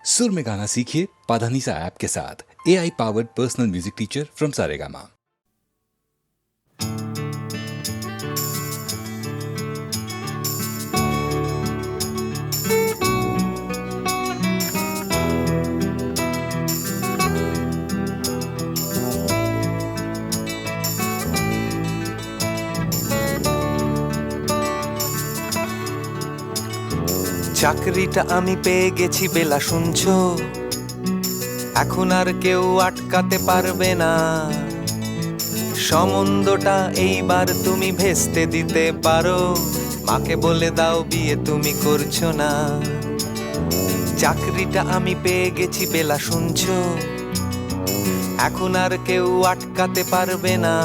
सुर में गाना सीखिए पाधानीसा ऐप के साथ। AI powered personal music teacher from Saregama. চাকরিটা আমি পেয়ে গেছি বেলা শুনছো, এখন আর কেউ আটকাতে পারবে না। সম্বন্ধটা এইবার তুমি ভেস্তে দিতে পারো, মাকে বলে দাও বিয়ে তুমি করছো না। চাকরিটা আমি পেয়ে গেছি বেলা শুনছো, এখন আর কেউ আটকাতে পারবে না।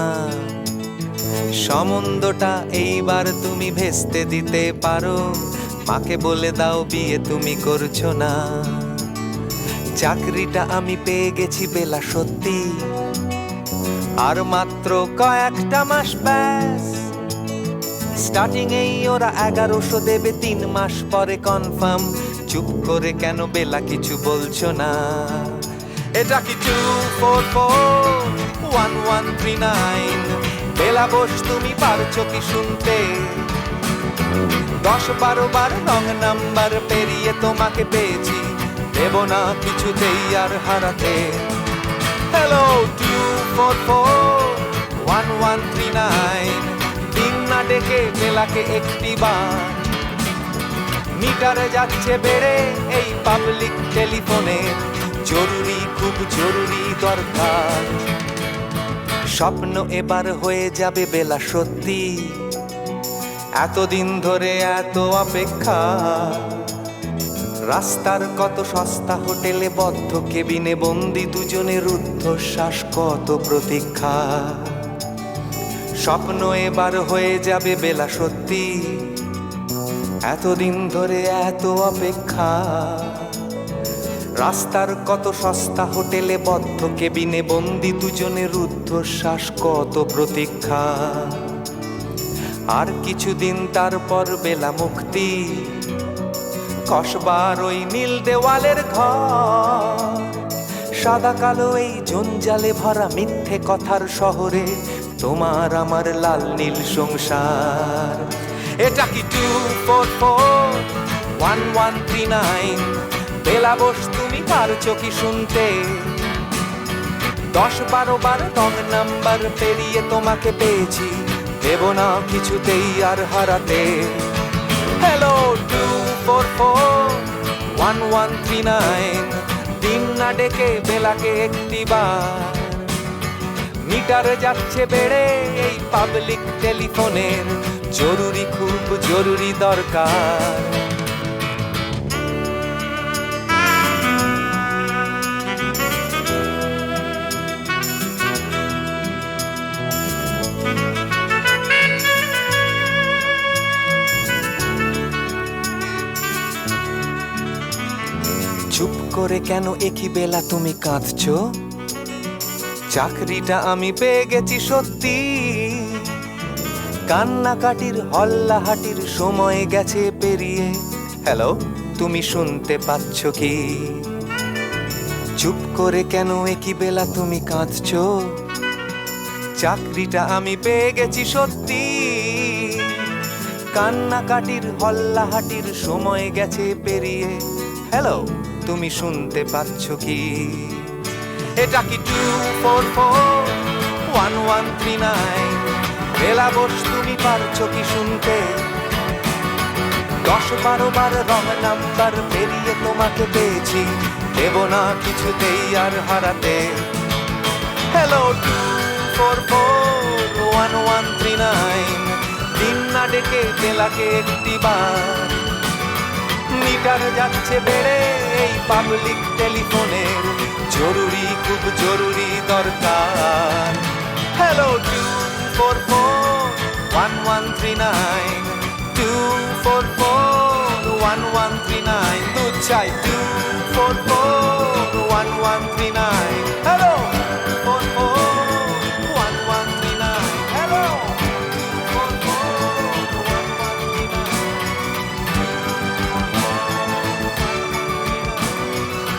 সম্বন্ধটা এইবার তুমি ভেস্তে দিতে পারো, মাকে বলে দাও বিয়ে তুমি করছো না। চাকরিটা আমি পেয়ে গেছি বেলা সত্যি, আর মাত্র কয়েকটা মাস ব্যাস। স্টার্টিং এই ওরা 1100 দেবে, 3 মাস পরে কনফার্ম। চুপ করে কেন বেলা কিছু বলছো না? এটা কি 2441139? বেলা বোস তুমি পারছো কি শুনতে? 10-12 বার রং নাম্বার পেরিয়ে তোমাকে পেয়েছি, দেব না কিছুতেই আর হারাতে। হ্যালো 2441139, দিন না ডেকে বেলাকে একটি বার। মিটারে যাচ্ছে বেড়ে এই পাবলিক টেলিফোনে, জরুরি খুব জরুরি দরকার। স্বপ্ন এবার হয়ে যাবে বেলা সত্যি, এতদিন ধরে এত অপেক্ষা। রাস্তার কত সস্তা হোটেলে বদ্ধ কেবিনে বন্দি দুজনের রুদ্ধশ্বাস, কত প্রতীক্ষা। স্বপ্ন এবার হয়ে যাবে বেলা সত্যি, এতদিন ধরে এত অপেক্ষা। রাস্তার কত সস্তা হোটেলে বদ্ধ কেবিনে বন্দি দুজনের রুদ্ধশ্বাস, কত প্রতীক্ষা। আর কিছুদিন তারপর বেলা মুক্তি, কসবার ওই নীল দেওয়ালের ঘর। সাদা কালো এই জঞ্জালে ভরা মিথ্যে কথার শহরে, তোমার আমার লাল নীল সংসার। এটা কি 2441139? বেলা বোস তুমি পারছো কি শুনতে? 10-12 বার রং নাম্বার পেরিয়ে তোমাকে পেয়েছি, দেব না কিছুতেই আর হারাতে। হ্যালো 2441139, দিন না ডেকে বেলাকে একটি বার। মিটারে যাচ্ছে বেড়ে এই পাবলিক টেলিফোনের, জরুরি খুব জরুরি দরকার। চুপ করে কেন একই বেলা তুমি কাঁদছো? চাকরিটা আমি পেয়ে গেছি সত্যি, কান্নাকাটির হল্লাহাটির সময় গেছে পেরিয়ে। হ্যালো তুমি শুনতে পাচ্ছ কি? চুপ করে কেন একই বেলা তুমি কাঁদছো? চাকরিটা আমি পেয়ে গেছি সত্যি, কান্নাকাটির হল্লাহাটির সময় গেছে পেরিয়ে। হ্যালো তুমি শুনতে পাচ্ছ কি? এটা কি 2441139? বেলা বোস তুমি পারছো কি শুনতে? 10-12 বার রং নাম্বার পেরিয়ে তোমাকে পেয়েছি, দেব না কিছুতেই আর হারাতে। হ্যালো 2441139, দিন না ডেকে বেলাকে একটি বার। মিটার যাচ্ছে বেড়ে এই পাবলিক টেলিফোনের, জরুরি খুব জরুরি দরকার। হ্যালো 2441139, 2441139, দুধ চাই 2441139। Hello 2441139, hello 2441139।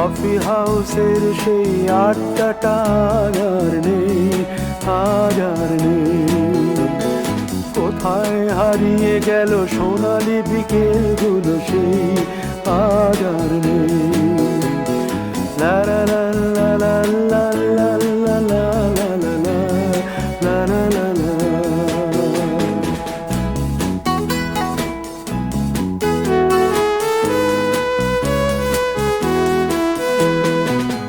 কফি হাউসের সেই আড্ডাটা আর নেই, আজ আর নেই। কোথায় হারিয়ে গেল সোনালি বিকেলগুলো সেই আজ আর নেই। লা লা লা লা লা লা লা লা লা লা লা লা লা লা।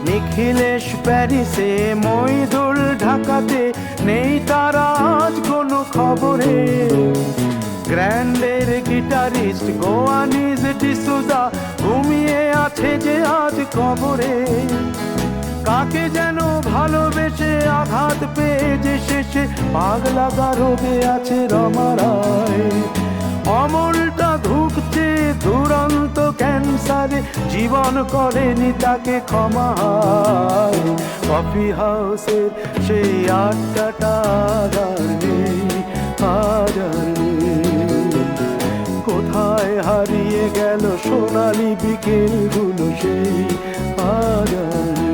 নিখিলেশ প্যারিসে, মইদুল ঢাকাতে, নেই তারা আজ কোনো খবরে। গ্র্যান্ডের গিটারিস্ট গোয়ানিজ ডিসুজা ঘুমিয়ে আছে যে আজ কবরে। কাকে যেন ভালোবেসে আঘাত পেয়ে যে শেষে পাগলা গারদে আছে রমারায়। অমলটা ধুকছে দুরন্ত ক্যান্সারে, জীবন করেনি তাকে ক্ষমা। কফি হাউসের সেই আড্ডাটা আর নেই, আজ আর নেই। কোথায় হারিয়ে গেল সোনালি বিকেলগুলো সেই আজ আর নেই।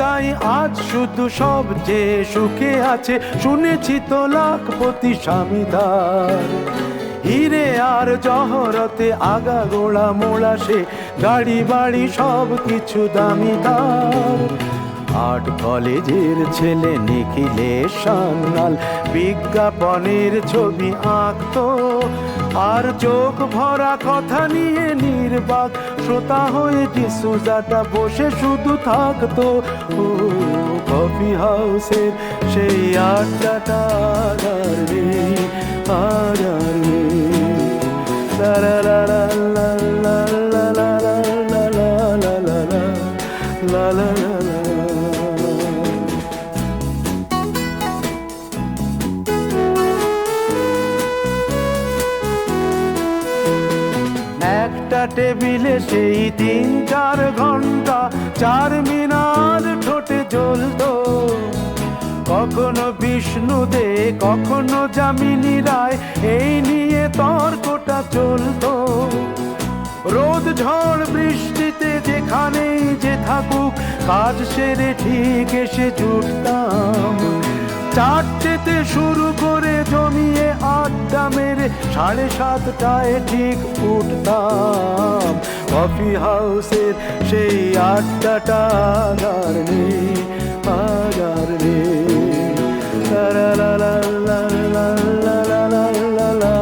তাই আজ শুধু সবচেয়ে সুখে আছে, শুনেছি তো লাখপতি স্বামীদার। হিরে আর জহরতে আগা গোড়া মোড়া সে, গাড়ি বাড়ি সব কিছু দামি তার। আর্ট কলেজের ছেলে নিখিলেশ সান্যাল বিজ্ঞাপনের ছবি আঁকতো, আর চোখ ভরা কথা নিয়ে নির্বাক শ্রোতা হয়ে ডিসুজাটা বসে শুধু থাকতো। ও কফি হাউসের সেই আড্ডাটা আর নেই, আর নেই। লা লা লা লা লা লা লা লা লা লা লা লা লা লা লা। একটা টেবিলে সেই 3-4 ঘন্টা চার মিনার ঠোঁটে জ্বলতো। কখনো বিষ্ণু দে, কখনো যামিনী রায়, এই নিয়ে তর্কটা চলতো। রোদ ঝড় বৃষ্টিতে যেখানেই যে থাকুক, কাজ সেরে ঠিক এসে জুটতাম। 4টেতে শুরু করে জমিয়ে আড্ডা মেরে 7:30টায় ঠিক উঠতাম। কফি হাউসের সেই আড্ডাটা আর নেই, আজ আর নেই। লা লা লা লা লা লা লা লা লা লা লা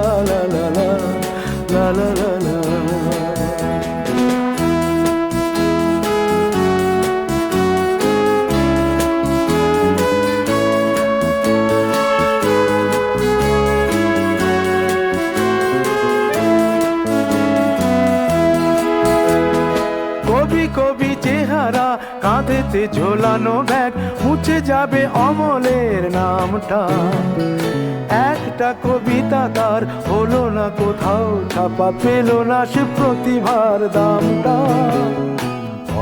লা লা লা। কবি চেহারা, কাঁধেতে ঝোলানো ব্যাগ, মুছে যাবে অমলের নামটা। একটা কবিতা তার হলো না কোথাও ছাপা, পেল না সে প্রতিভার দামটা।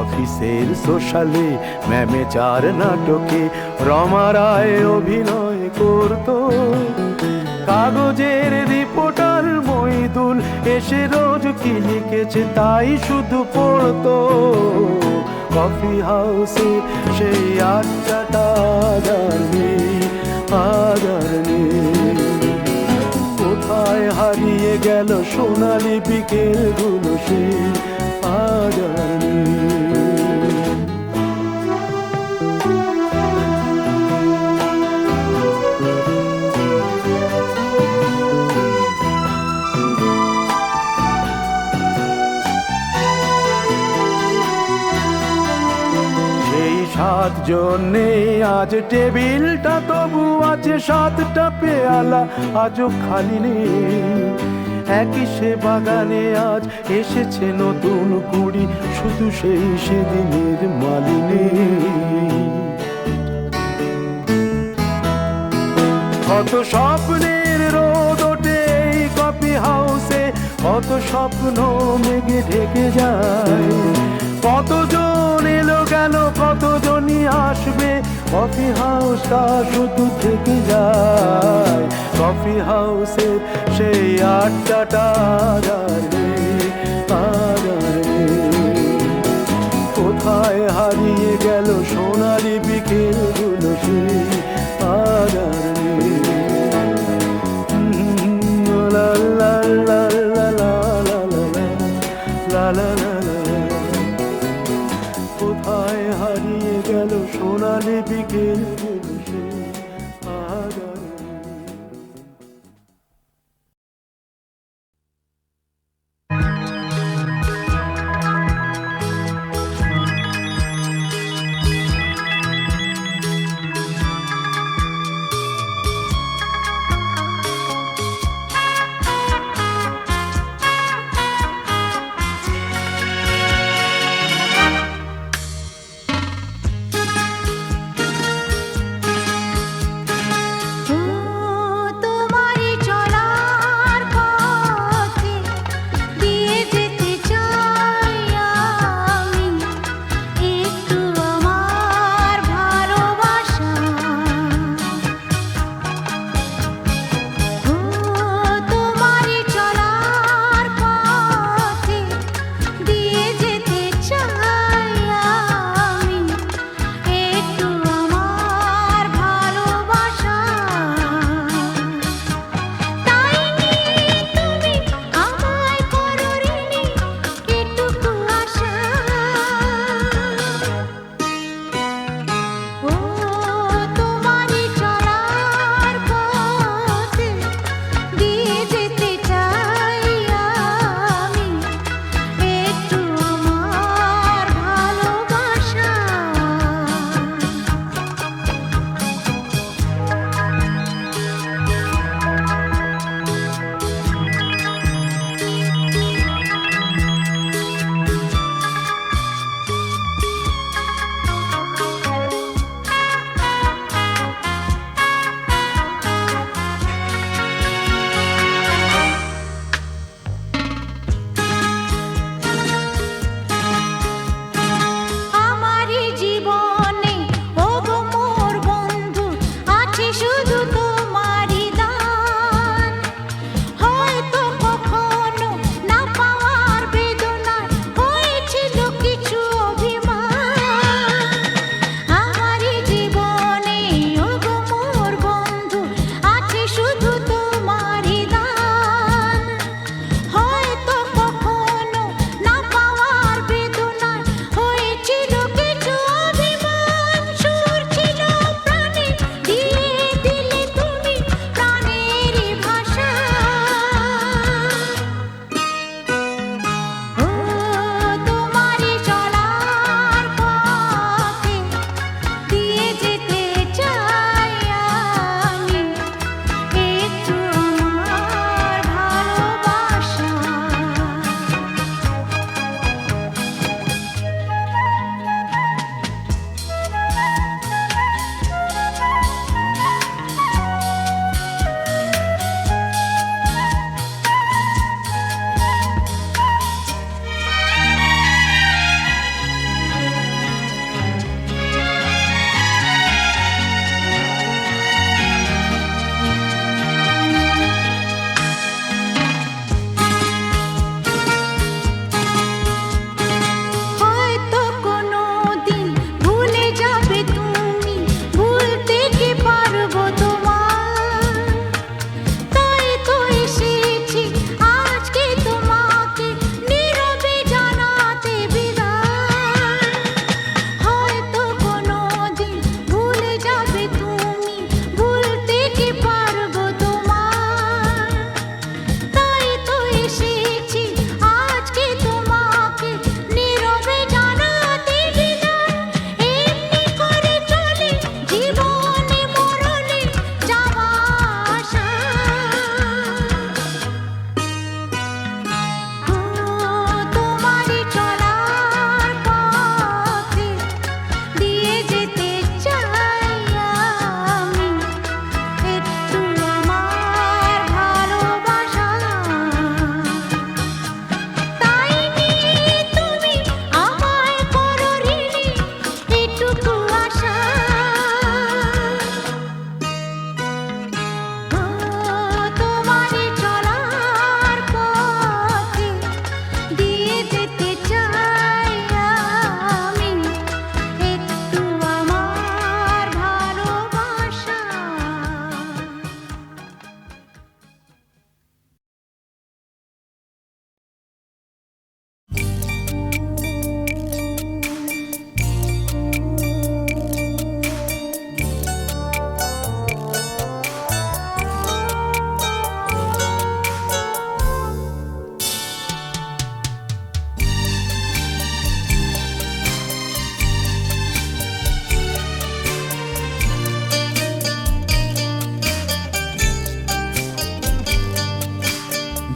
অফিসের সোশ্যালে, ম্যামেচার নাটকে রমা রায় অভিনয় করতো। কাগজের রিপোর্টার মইদুল এসে রোজ কি লিখেছে তাই শুধু পড়তো। কফি হাউসে সেই আড্ডাটা আর নেই, আজ আর নেই। কোথায় হারিয়ে গেল সোনালি বিকেলগুলো সেই আজ আর নেই। জন্যে আজ টেবিলটা তবু আছে, 7টা পেয়ালা আজও খালি নেই। একই সে বাগানে আজ এসেছে নতুন কুড়ি, শুধু সেই সেদিনের মালিনী। কত স্বপ্নের রোদ ওঠে এই কফি হাউসে, কত স্বপ্ন মেঘে ঢেকে যায়, কতজন এলো গেল কতজনই আসবে, কফি হাউসটা শুধু থেকে যায়, কফি হাউসের সেই আড্ডাটা আর নেই, আর নেই। কোথায় হারিয়ে গেল সোনালি বিকেলগুলো সেই আর নেই। লা লা লা লা লা লা লা লা লা লা। কোথায় হারিয়ে গেল সোনালি বিকেলগুলো সেই আর নেই।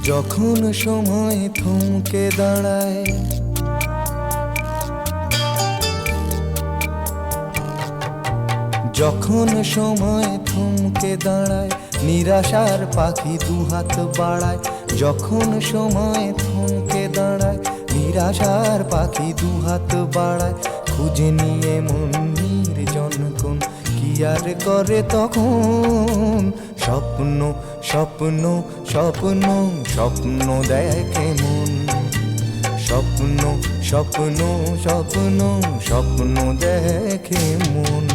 যখন সময় থমকে দাঁড়ায়, যখন সময় থমকে দাঁড়ায়, নিরাশার পাখি দুহাত বাড়ায়। যখন সময় থমকে দাঁড়ায়, নিরাশার পাখি দুহাত বাড়ায়। খুঁজে নিয়ে মন নির্জন কোন কি আর করে তখন। স্বপ্ন স্বপ্ন স্বপ্ন স্বপ্ন দেখে মন। স্বপ্ন স্বপ্ন স্বপ্ন স্বপ্ন দেখে মন।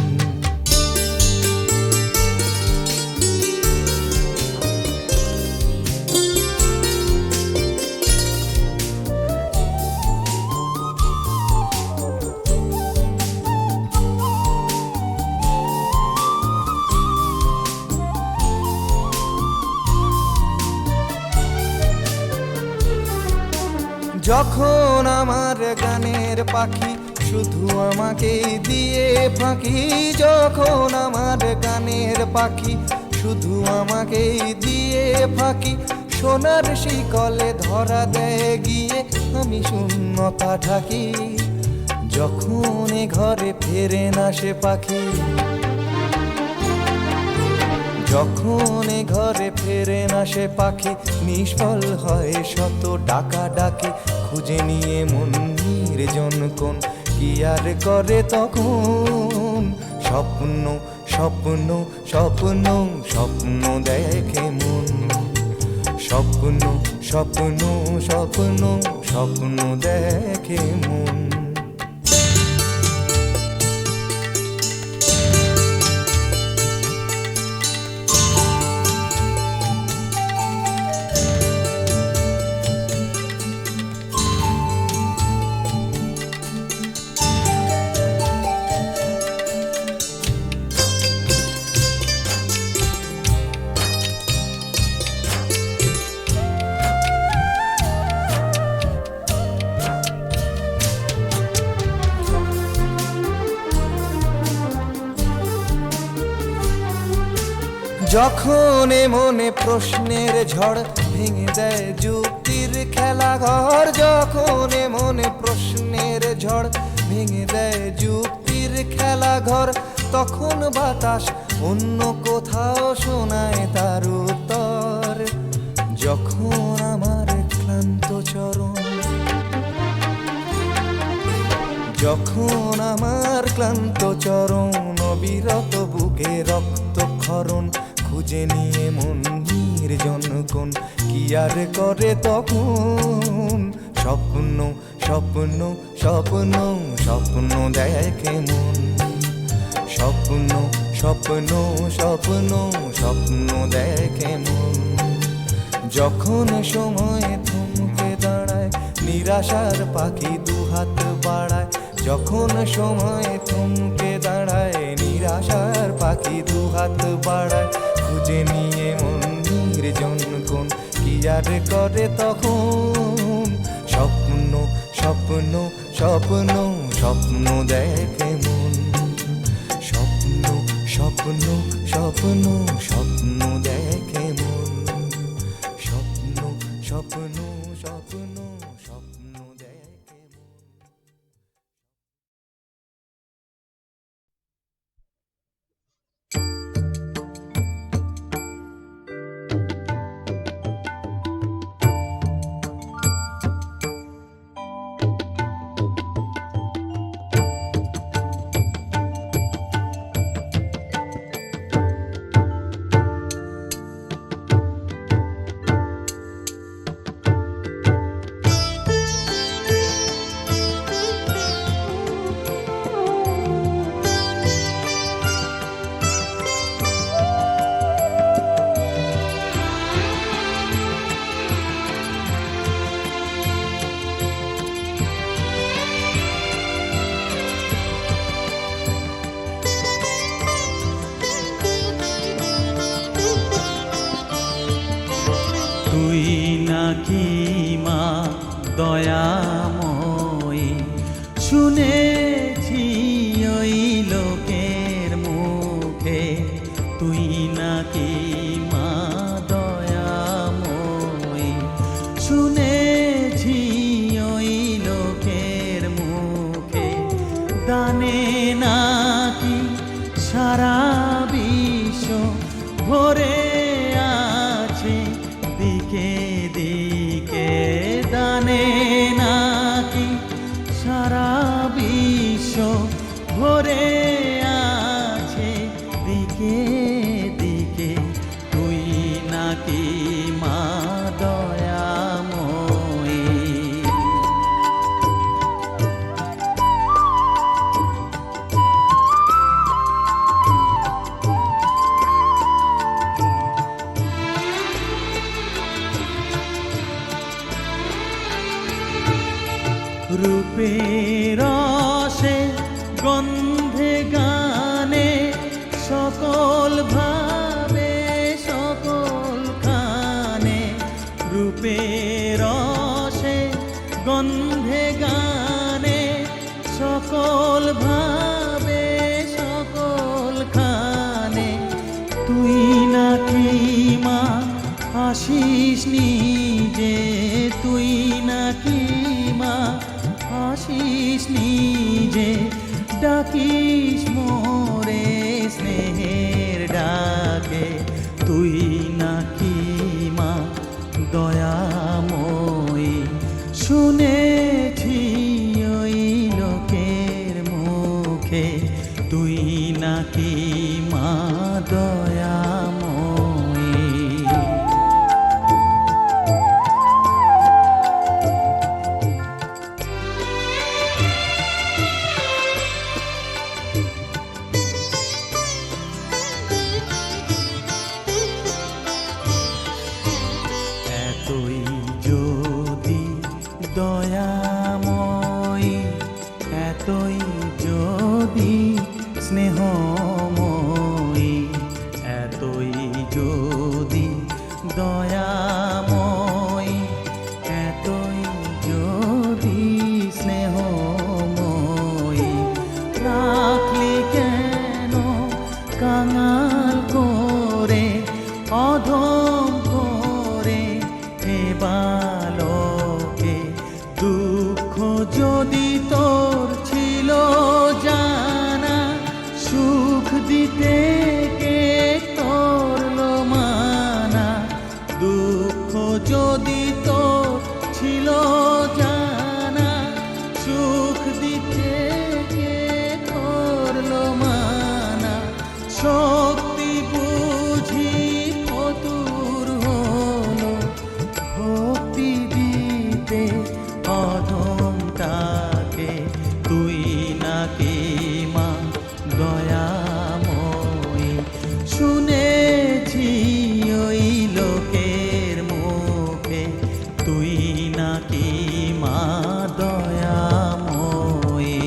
যখন আমার গানের পাখি শুধু আমাকে দিয়ে ফাঁকি। যখন আমার গানের পাখি শুধু আমাকে দিয়ে ফাঁকি। সোনার শিকলে ধরা দেয় গিয়ে আমি শূন্যতা ঢাকি। যখন এ ঘরে ফেরে না সে পাখি, যখন এ ঘরে ফেরে না সে পাখি, নিষ্ফল হয় শত ডাকা ডাকি। খুঁজে নিয়ে মন নির্জন কোন কি আর করে তখন। স্বপ্ন স্বপ্ন স্বপ্ন স্বপ্ন দেখে মন। স্বপ্ন স্বপ্ন স্বপ্ন স্বপ্ন দেখে মন। যখন এ মনে প্রশ্নের ঝড় ভেঙে দেয় যুক্তির খেলা ঘর। যখন এ মনে প্রশ্নের ঝড় ভেঙে দেয় যুক্তির খেলা ঘর, তখন বাতাস অন্য কোথাও শোনায় তার উত্তর। যখন আমার ক্লান্ত চরণ, যখন আমার ক্লান্ত চরণ, অবিরত বুকে রক্তক্ষরণ। খুঁজে নিয়ে মন নির্জন কোন কি আর করে তখন। স্বপ্ন স্বপ্ন স্বপ্ন স্বপ্ন দেখে মন। স্বপ্ন স্বপ্ন স্বপ্ন স্বপ্ন দেখে মন। যখন সময় থমকে দাঁড়ায়, নিরাশার পাখি দুহাত বাড়ায়। যখন সময় থমকে দাঁড়ায়, নিরাশার পাখি দুহাত বাড়ায়। খুঁজে নিয়ে মন নির্জন কোন কি আর করে তখন। স্বপ্ন স্বপ্ন স্বপ্ন স্বপ্ন দেখে মন। স্বপ্ন স্বপ্ন স্বপ্ন স্বপ্ন দেখে মন। স্বপ্ন স্বপ্ন স্বপ্ন স্বপ্ন দেখে মন। তুই নাকি মা দয়াময়ী, শুনেছি ওই লোকের মুখে। তুই নাকি মা দয়াময়ী, রূপের রসে গন্ধে গানে সকল ভাবে সকল খানে, রূপের রসে গন্ধে গানে সকল ভাবে সকল খানে, তুই নাকি মা আসিস নিজে, তুই নাকি মা আসিস নিজে, ডাকিস মোরে স্নেহের ডাকে, তুই নাকি মা দয়াময়ী, শুনেছি ওই লোকের মুখে, তুই নাকি মা দয়াময়ী। এতই যদি দয়াময়ী, এতই যদি স্নেহময়ী, এতই যদি দয়াময়ী, এতই যদি স্নেহময়ী, রাখলি কেন কাঙাল করে অধম করে হে বালকে, দুঃখ যদি তোর ছিল জানা, সুখ দিতে কে করলো মানা, দুঃখ যদি তোর ছিল জানা, সুখ দিতে কে করলো মানা, শক্তি বুঝি ফতুর হলো ভক্তি দিতে অধমটাকে, তুই নাকি মা দয়াময়ী, শুনেছি ওই লোকের মুখে, তুই নাকি মা দয়াময়ী।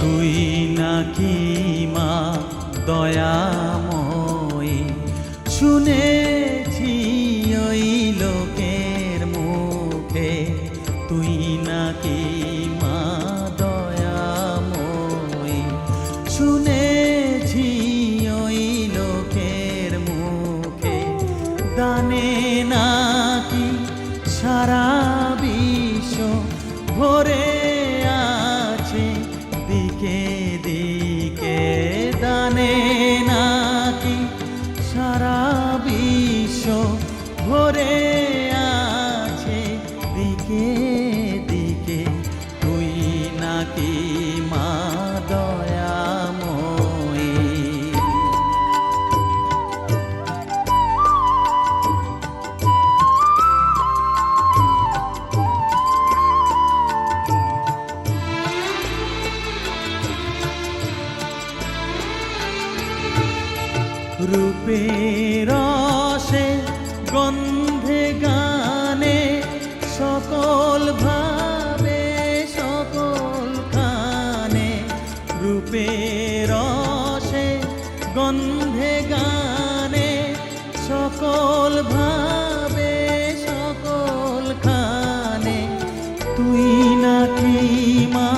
তুই নাকি মা দয়াময়ী, শুনেছি ওই লোকের মুখে, তুই নাকি মা দয়াময়ী, শুনেছি ওই লোকের মুখে, দানে নাকি সারা বিশ্ব ভরে আছে দিকে দিকে, দানে নাকি সারা বিশ্ব ভরে আছে দিকে দিকে, তুই নাকি মা দয়াময়ী। রূপের রসে গন্ধে গানে সকল ভাবে সকল খানে, রূপের রসে গন্ধে গানে সকল ভাবে সকল খানে, তুই নাকি মা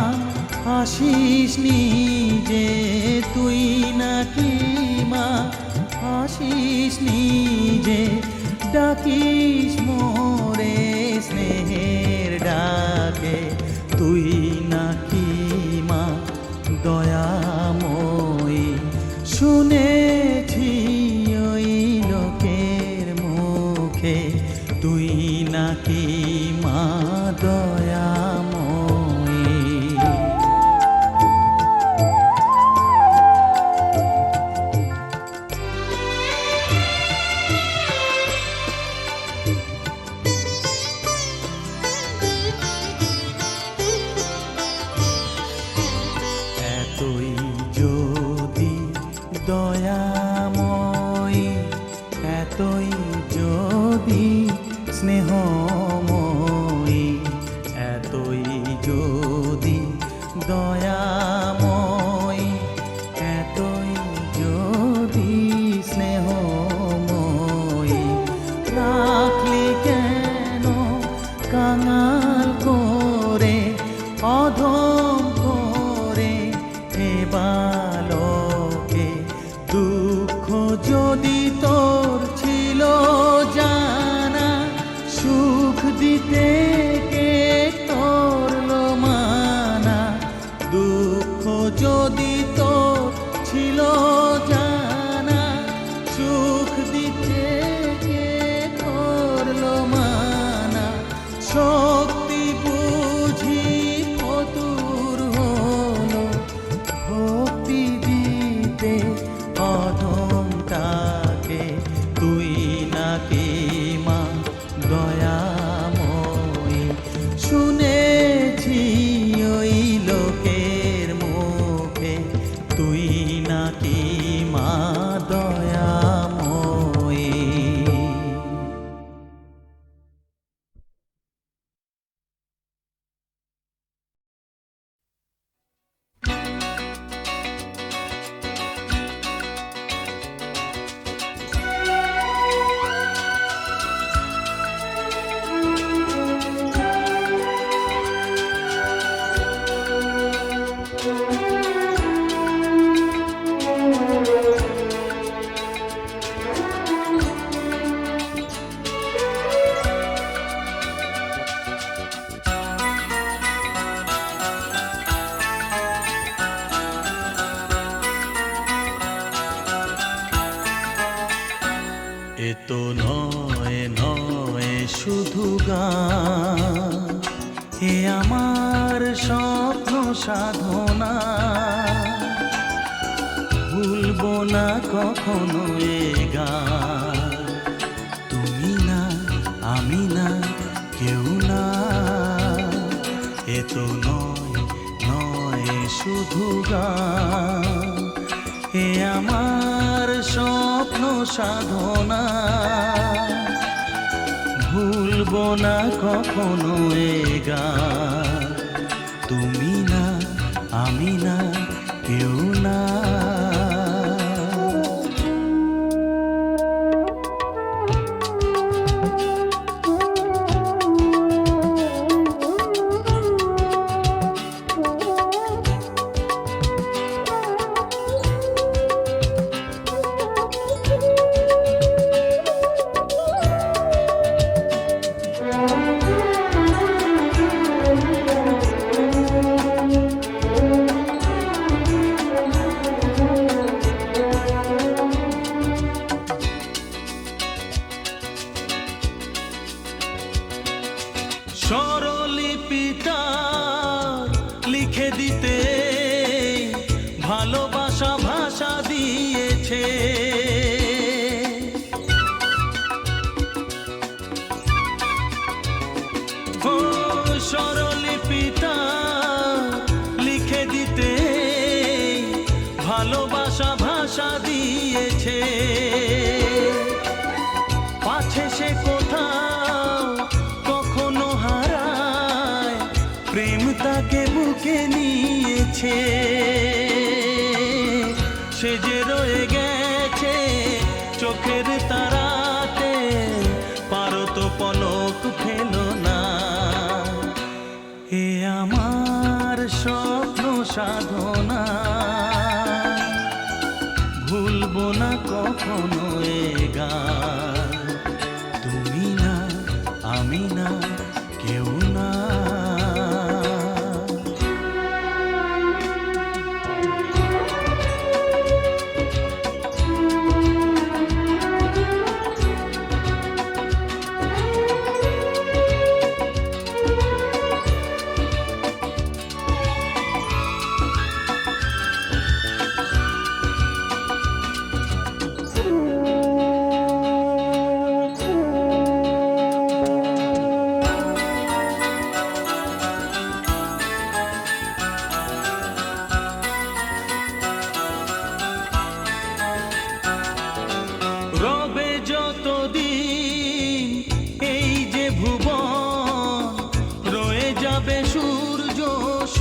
নাকি মা দয়াময়ী, শুনেছি ওই লোকের মুখে তুই নাকি মা দয়াময়ী। এতই যদি দয়াময়ী, এতই যদি স্নেহময়ী, এতই যদি দয়াময়ী, এতই যদি স্নেহময়ী, রাখলি কেন কাঙাল করে অধম করে এ বালকে? দুঃখ যদি তোর ছিল জানা, সুখ দিতে কে করলো মানা? দুঃখ যদি তোর ছিল জানা, সুখ দিতে কে করলো মানা? শক্তি বুঝি ফতুর হলো ভক্তি দিতে অধমটাকে, তুই নাকি মা দয়াময়ী, শুনেছি ওই লোকের মুখে তুই নাকি মা দয়াময়ী। এ তো নয় নয় শুধু গান, এ আমার স্বপ্ন সাধনা, ভুলবো না কখনো এ গান। তুমি না আমি না কেউ না, এ তো নয় নয় শুধু গান, এ আমার স্বপ্ন সাধনা, ভুলবো না কখনো এ গান। তুমি না আমি না কেউ না। স্বরলিপিটা লিখে দিতে ভালোবাসা ভাষা দিয়েছে, ও স্বরলিপিটা লিখে দিতে ভালোবাসা ভাষা দিয়েছে। পাছে সে কোথাও কখনো হারায়, প্রেম তাকে বুকে নিয়েছে। সে যে রয়ে গেছে চোখের তারাতে, পারো তো পলক ফেলো না। এ আমার স্বপ্ন সাধনা, ভুলবো না কখনো এ গান। তুমি না আমি না কেউ না।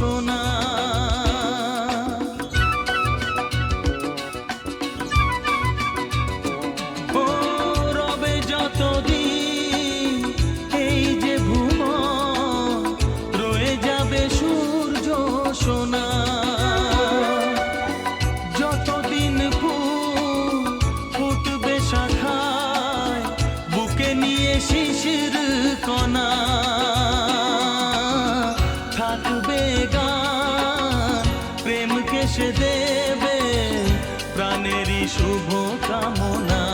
সোনা। ও রবে যতদিন এই যে ভুবন, রয়ে যাবে সূর্য সোনা। যতদিন ফুল ফুটবে শাখায়, বুকে নিয়ে শিশির কণা, থাকবে গান প্রেমকে সে দেবে প্রাণেরই শুভ কামনা।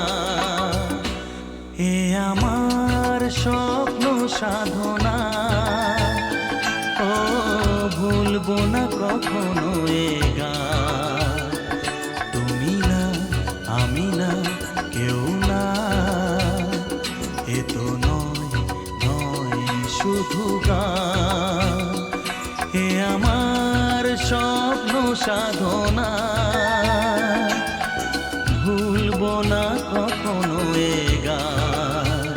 এ আমার স্বপ্ন সাধনা, ও ভুলবো না কখনো এ গান। তুমি না আমি না কেউ না, এ তো নয় নয় শুধু গান। এ আমার স্বপ্ন সাধনা, ভুলবো না কখনো এ গান।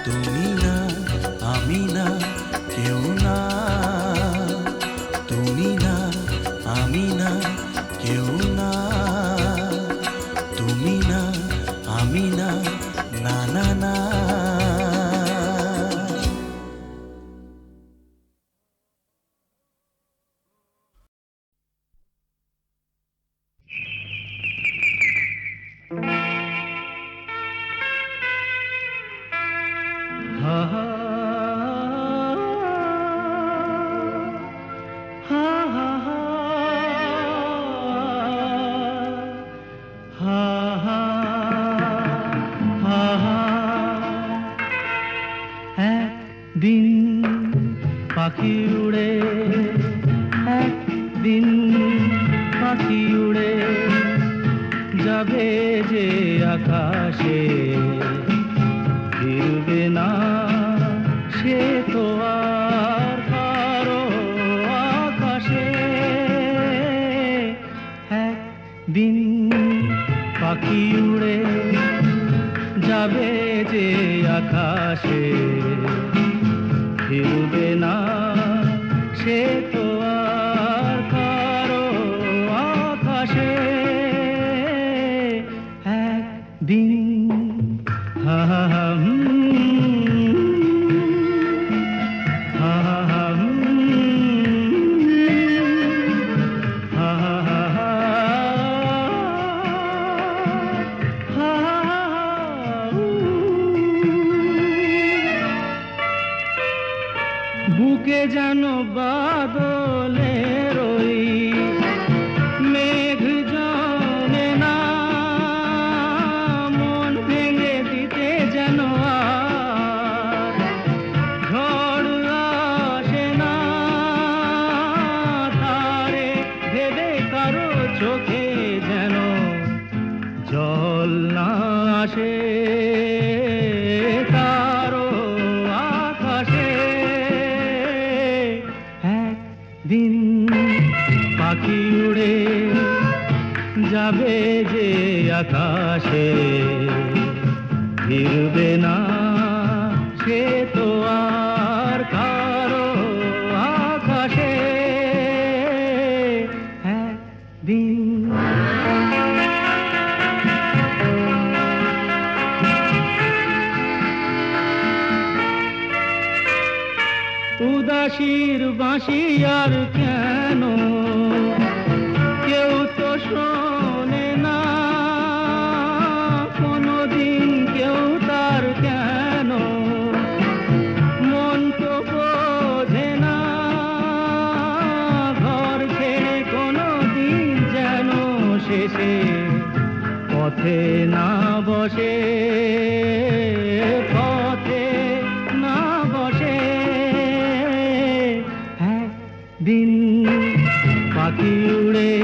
তুমি না আমি না কেউ না, তুমি না আমি না কেউ না, তুমি না আমি না, না না না। একদিন পাখি উড়ে, একদিন পাখি উড়ে যাবে যে আকাশে, ফিরবে না সে তো আর কারো আকাশে। একদিন পাখি উড়ে যাবে যে আকাশে, ফিরবে না সে তো আর কারো আকাশে। একদিন হা হা হা হা হা বুকে যেন বাদলের ওই মেঘ জমে না, মন ভেঙে দিতে যেন আর ঝড় আসে না, ধারে ভেবে কারো চোখে যেন জল না আসে, কারো আকাশে। একদিন পাখি উড়ে যাবে যে আকাশে, ফিরবে না সে তো আর কারো আকাশে। একদিন উদাসীর বাঁশি আর কেন কেউ তো শোনে না, কোনদিন কেউ তার কেন মন তো বোঝে না, ঘর ছেড়ে কোনদিন যেন শেষে পথে না বসে, পথে না বসে। একদিন পাখি উড়ে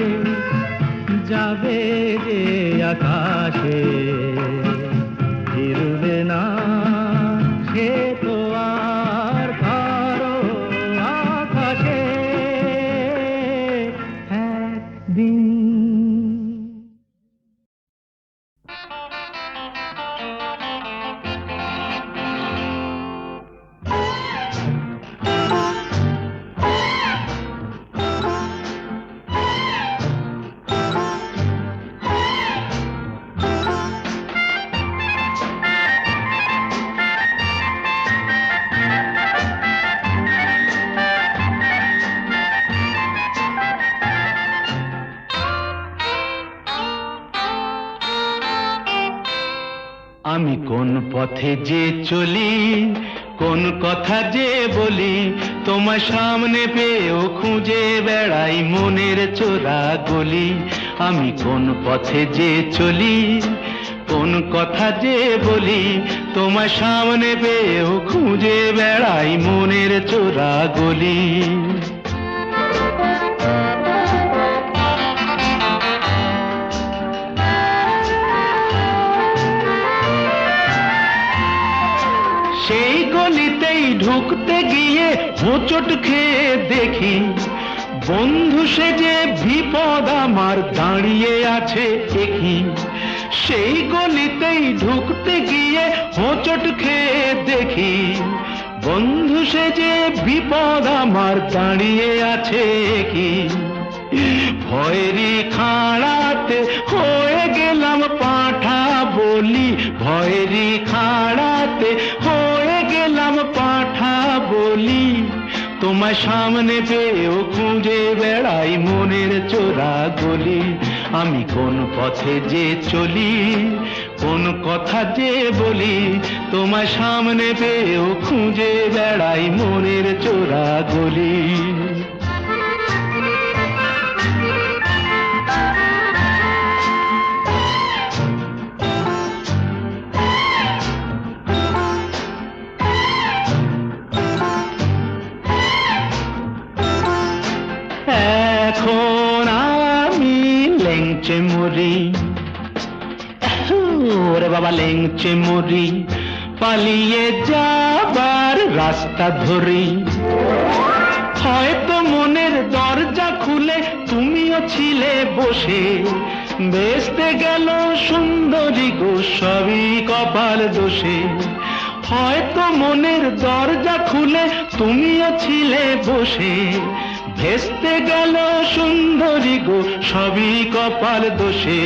যাবে যে আকাশে, ফিরবে না সে তো আর কারো আকাশে। একদিন আমি কোন পথে যে চলি, কোন কথা যে বলি, তোমার সামনে পেয়েও খুঁজে বেড়াই মনের চোরা গলি। আমি কোন পথে যে চলি, কোন কথা যে বলি, তোমার সামনে পেয়েও খুঁজে বেড়াই মনের চোরা গলি। সেই গলিতেই ঢুকতে গিয়ে হোঁচট খেয়ে দেখি, বন্ধু সেজে বিপদ আমার দাঁড়িয়ে আছে একই। সেই গলিতেই ঢুকতে গিয়ে হোঁচট খেয়ে দেখি, বন্ধু সেজে বিপদ আমার দাঁড়িয়ে আছে কি। ভয়েরই খাড়াতে হয়ে গেলাম পাঁঠা বলি, ভয়েরই খাড়াতে হয়ে গেলাম পাঁঠা বলি। তোমার সামনে পেয়েও খুঁজে বেড়াই মনের চোরা গলি। আমি কোন পথে যে চলি, কোন কথা যে বলি, তোমার সামনে পেয়েও খুঁজে বেড়াই মনের চোরা গলি। এখন আমি লেংচে মরি, ওরে বাবা লেংচে মরি, পালিয়ে যাবার রাস্তা ধরি। হয়তো মনের দরজা খুলে তুমিও ছিলে বসে, বেসতে গেল সুন্দরী গো সবই কপাল দোষে। হয়তো মনের দরজা খুলে তুমিও ছিলে বসে, ভেস্তে গেল সুন্দরী গো সবই কপাল দোষে।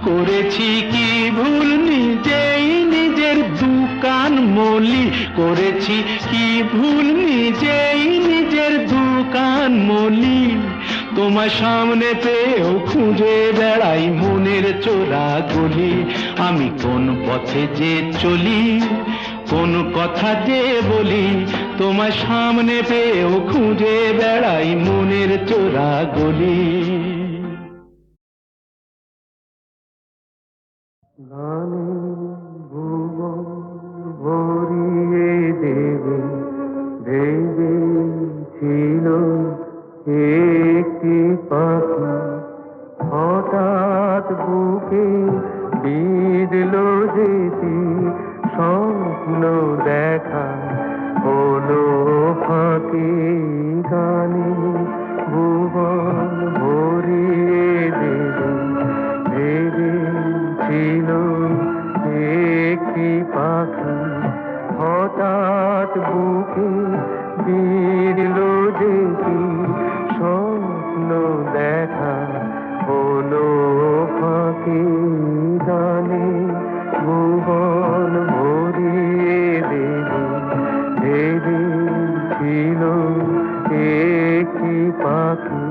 করেছি কি ভুল নিজেই নিজের দোকান মলি, করেছি কি ভুল নিজেই নিজের দোকান মলি। তোমার সামনে পেয়েও খুঁজে বেড়াই মনের চোরা গলি। আমি কোন পথে যে চলি, কোন কথা যে বলি, তোমার সামনে পেয়েও খুঁজে বেড়াই মনের চোরা গলি। গানে ভুবন ভরিয়ে দেবে ভেবেছিল একটি পাখি, হঠাৎ বুকে বিঁধল যেটি স্বপ্ন দেখা হলো ফাঁকি। গানে ভুবন ভরিয়ে দেবে ভেবেছিল একটি পাখি, হঠাৎ বুকে বিঁধল যেটি স্বপ্ন দেখা হলো ফাঁকি। গানে ভুবন ভরিয়ে দেবে ভেবেছিল একটি পাখি।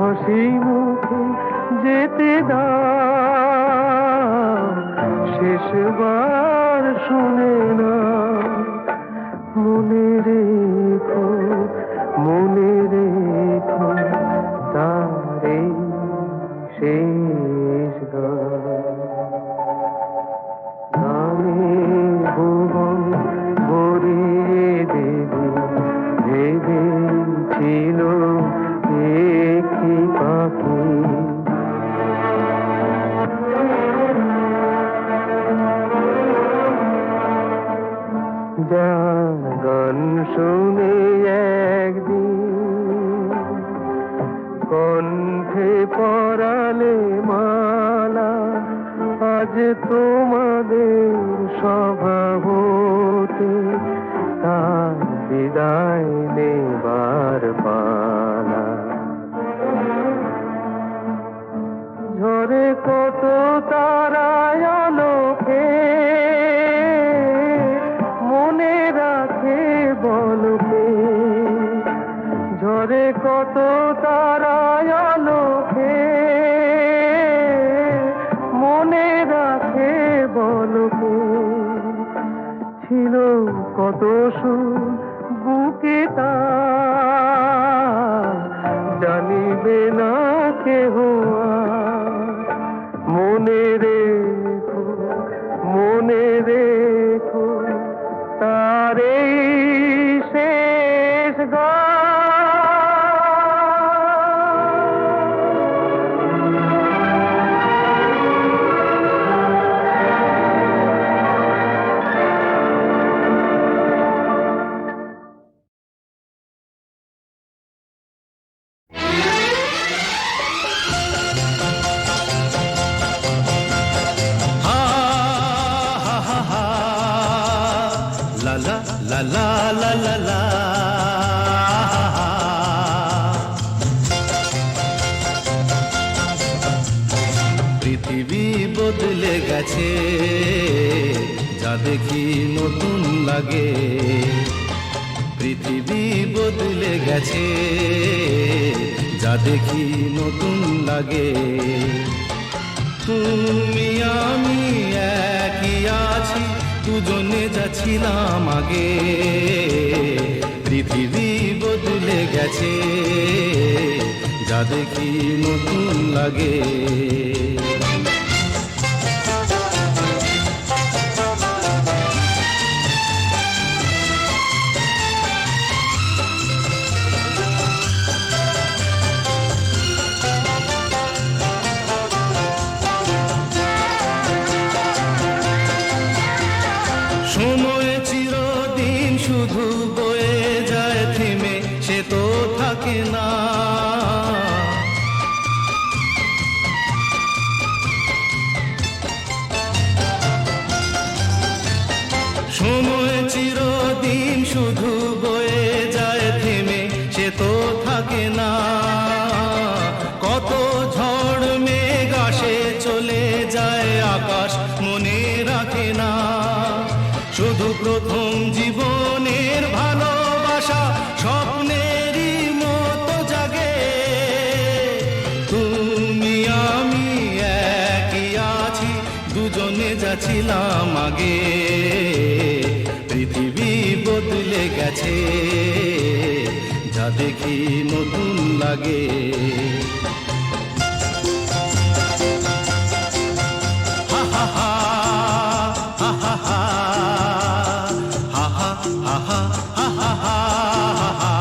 হাসি মুখে যেতে দাও, শেষবার শুনে না মনে রেখো, মনে রেখো তারে শেষ গানে ভুবন ভরিয়ে দেবে ভেবেছিল একটি পাখি। গান শুনে একদিন কণ্ঠে পরালে মালা আজ তোমাদের স্বভাবতে তার বিদায় নেবার পালা। ঝরে কত তারায় আলোকে মনে রাখে বলকে, ঝরে কত তারায় আলোকে মনে রাখে বলকে। ছিল কত সুর বুকে তার জানিবে না কেহ আর। মনে রেখো মনে রেখো তার এই শেষ গান। লা লা লা লা লা লা লা। পৃথিবী বদলে গেছে, যা দেখি নতুন লাগে। পৃথিবী বদলে গেছে, যা দেখি নতুন লাগে। তুমি আমি একই আছি, দুজনে যাচ্ছিলাম আগে। পৃথিবী বদলে গেছে, যা দেখি নতুন লাগে। সময় চিরদিন শুধু বয়ে যায় থেমে, সে তো থাকে না। সময় চিরদিন শুধু বয়ে যায় থেমে, সে তো থাকে না। কত ঝড় মেঘ আসে চলে যায়, আকাশ মনে রাখে না। শুধু প্রথম জীবনের ভালোবাসা স্বপ্নেরই মতো জাগে। তুমি আমি একই আছি, দুজনে যাচ্ছিলাম আগে। পৃথিবী বদলে গেছে, যা দেখি নতুন লাগে। হা হা হা হা হা হা হা হা হা হা হা হা।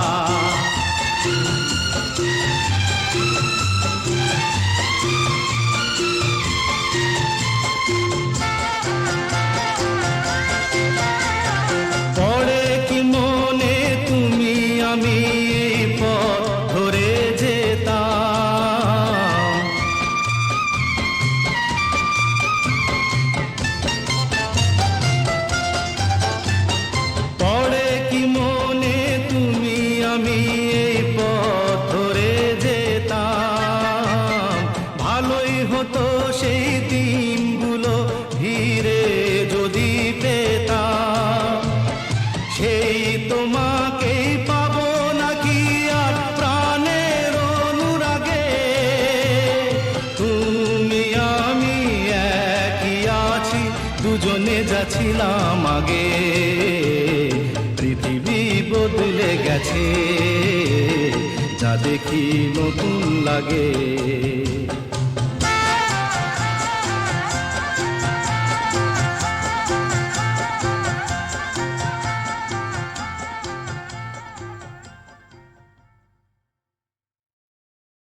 পড়ে কি মনে তুমি আমি এই পথ ধরে যেতাম। পড়ে কি মনে তুমি আমি এই পথ ধরে যেতাম। ভালোই হতো সেই দিনগুলো ধীরে যদি পেতাম। সেই তোমাকেই পাবো নাকি আর প্রাণের অনুরাগে। তুমি আমি একই আছি, দুজনে যাচ্ছিলাম আগে। পৃথিবী বদলে গেছে, যা দেখি নতুন লাগে।